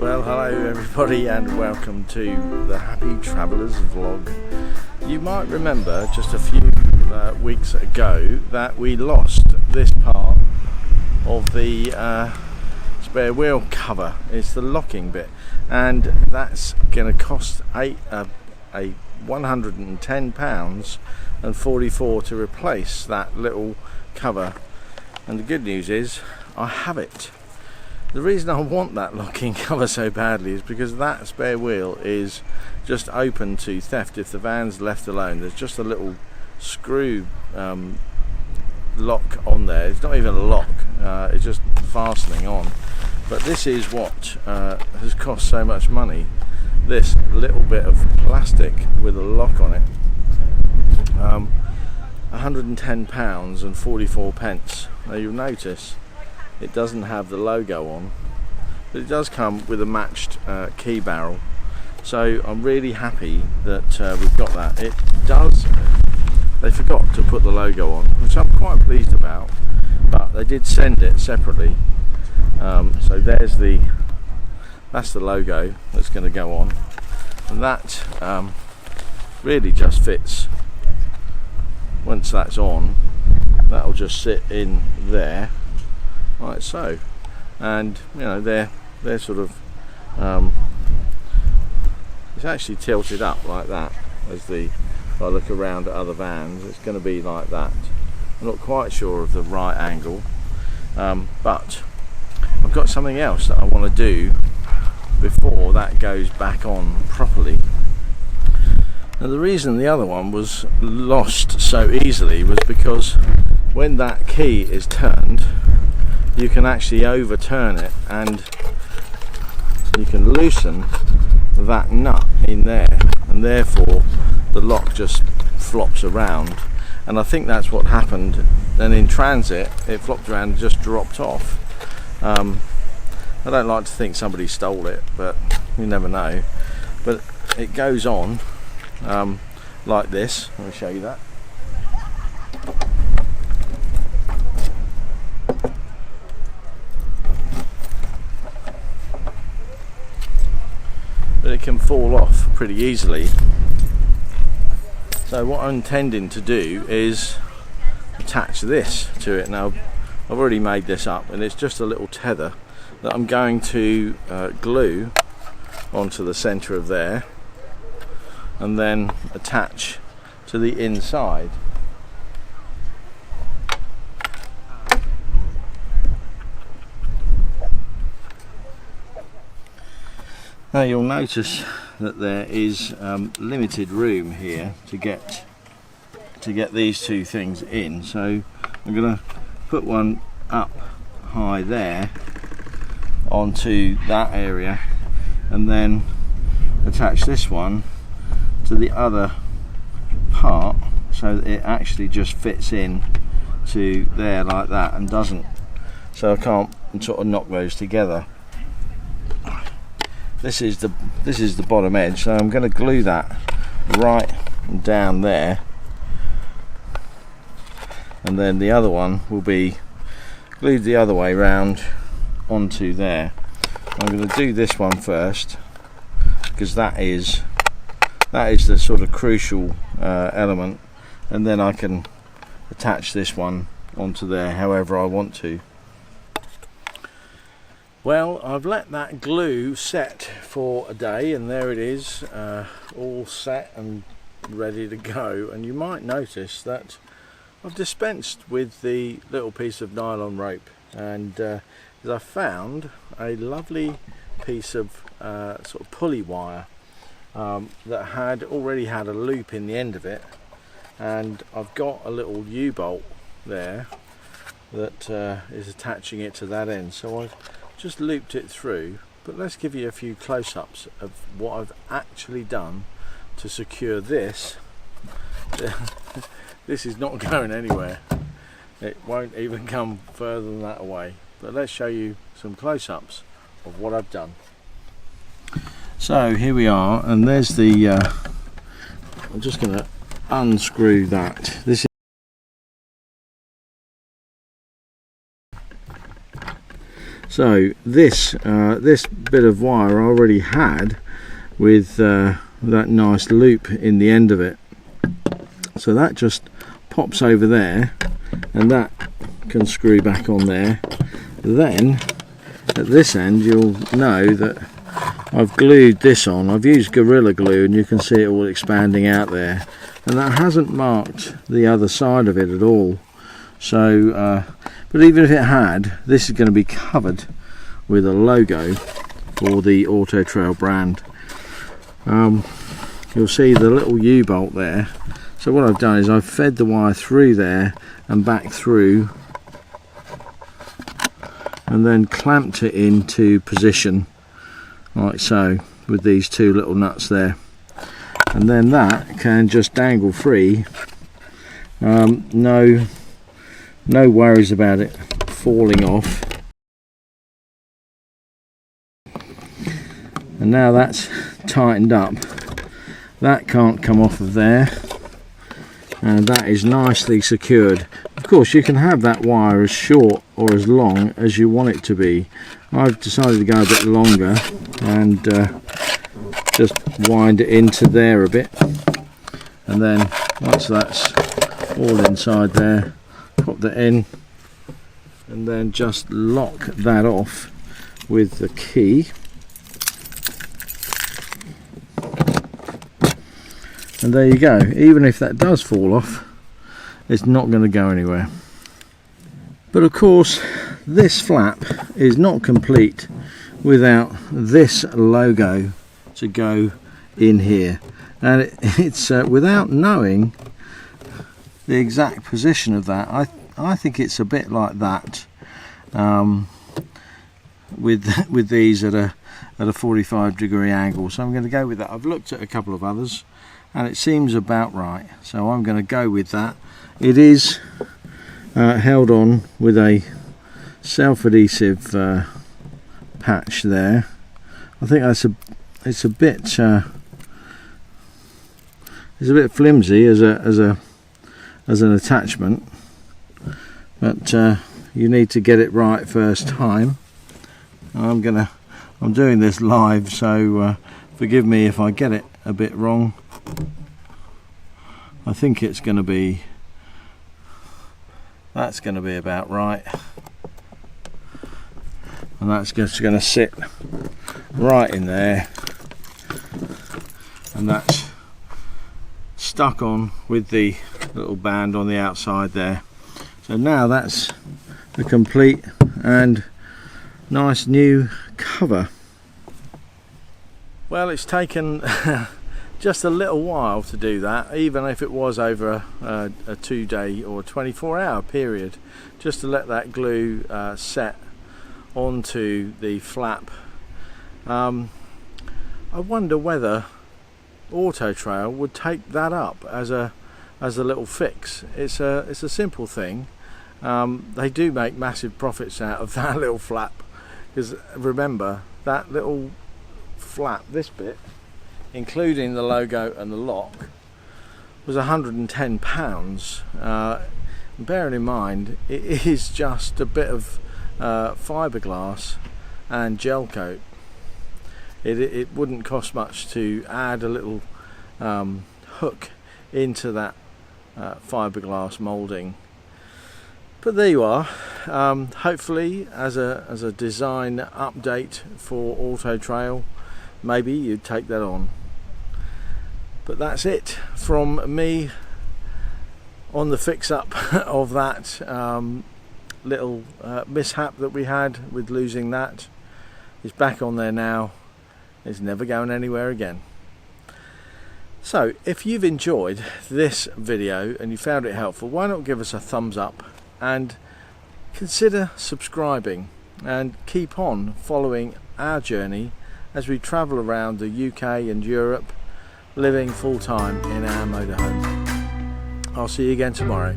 Well, hello everybody and welcome to the Happy Travellers vlog. You might remember just a few weeks ago that we lost this part of the spare wheel cover. It's the locking bit, and that's going to cost £110.44 to replace that little cover. And the good news is I have it. The reason I want that locking cover so badly is because that spare wheel is just open to theft if the van's left alone. There's just a little screw lock on there. It's not even a lock, it's just fastening on. But this is what has cost so much money. This little bit of plastic with a lock on it. £110.44. Now you'll notice it doesn't have the logo on, but it does come with a matched key barrel, so I'm really happy that we've got that. It does, they forgot to put the logo on, which I'm quite pleased about, but they did send it separately. So that's the logo that's going to go on, and that really just fits. Once that's on, that'll just sit in there like so, and you know they're sort of it's actually tilted up like that. If I look around at other vans, it's going to be like that. I'm not quite sure of the right angle, but I've got something else that I want to do before that goes back on properly. Now the reason the other one was lost so easily was because when that key is turned, you can actually overturn it and you can loosen that nut in there, and therefore the lock just flops around, and I think that's what happened. Then in transit it flopped around and just dropped off. I don't like to think somebody stole it, but you never know. But it goes on like this. Let me show you that. But it can fall off pretty easily. So what I'm intending to do is attach this to it. Now I've already made this up, and it's just a little tether that I'm going to glue onto the center of there and then attach to the inside. Now you'll notice that there is limited room here to get these two things in, so I'm going to put one up high there onto that area, and then attach this one to the other part so that it actually just fits in to there like that and doesn't, so I can't sort of knock those together. This is the bottom edge, so I'm going to glue that right down there, and then the other one will be glued the other way round onto there. I'm going to do this one first because that is the sort of crucial element, and then I can attach this one onto there however I want to. Well, I've let that glue set for a day, and there it is, all set and ready to go. And you might notice that I've dispensed with the little piece of nylon rope, and I found a lovely piece of sort of pulley wire that had already had a loop in the end of it, and I've got a little U-bolt there that is attaching it to that end, so I've just looped it through. But let's give you a few close-ups of what I've actually done to secure this. This is not going anywhere, it won't even come further than that away, but let's show you some close-ups of what I've done. So here we are, and there's the I'm just going to unscrew that. This So this this bit of wire I already had with that nice loop in the end of it, so that just pops over there and that can screw back on there. Then at this end you'll know that I've glued this on. I've used Gorilla Glue and you can see it all expanding out there, and that hasn't marked the other side of it at all. So but even if it had, this is going to be covered with a logo for the Autotrail brand. You'll see the little U-bolt there. So what I've done is I've fed the wire through there and back through, and then clamped it into position like so with these two little nuts there, and then that can just dangle free. No worries about it falling off. And now that's tightened up, that can't come off of there, and that is nicely secured. Of course you can have that wire as short or as long as you want it to be. I've decided to go a bit longer and just wind it into there a bit, and then once that's all inside there, pop that in and then just lock that off with the key. And there you go. Even if that does fall off, it's not going to go anywhere. But of course this flap is not complete without this logo to go in here, and it's without knowing the exact position of that, I think it's a bit like that, with these at a 45-degree angle. So I'm going to go with that. I've looked at a couple of others and it seems about right, so I'm going to go with that. It is held on with a self-adhesive patch there. I think that's it's a bit flimsy as an attachment, but you need to get it right first time. I'm doing this live, so forgive me if I get it a bit wrong. I think it's going to be, that's going to be about right, and that's just going to sit right in there, and that's stuck on with the little band on the outside there. So now that's the complete and nice new cover. Well, it's taken just a little while to do that, even if it was over a 2-day or 24-hour period, just to let that glue set onto the flap. I wonder whether Autotrail would take that up as a little fix. It's a simple thing. They do make massive profits out of that little flap, because remember that little flap, this bit, including the logo and the lock, was £110. Bearing in mind it is just a bit of fiberglass and gel coat. It wouldn't cost much to add a little hook into that fiberglass moulding. But there you are. Hopefully as a design update for Autotrail, maybe you'd take that on. But that's it from me on the fix up of that little mishap that we had with losing that. It's back on there now. It's never going anywhere again. So if you've enjoyed this video and you found it helpful, why not give us a thumbs up and consider subscribing, and keep on following our journey as we travel around the UK and Europe, living full-time in our motorhome. I'll see you again tomorrow.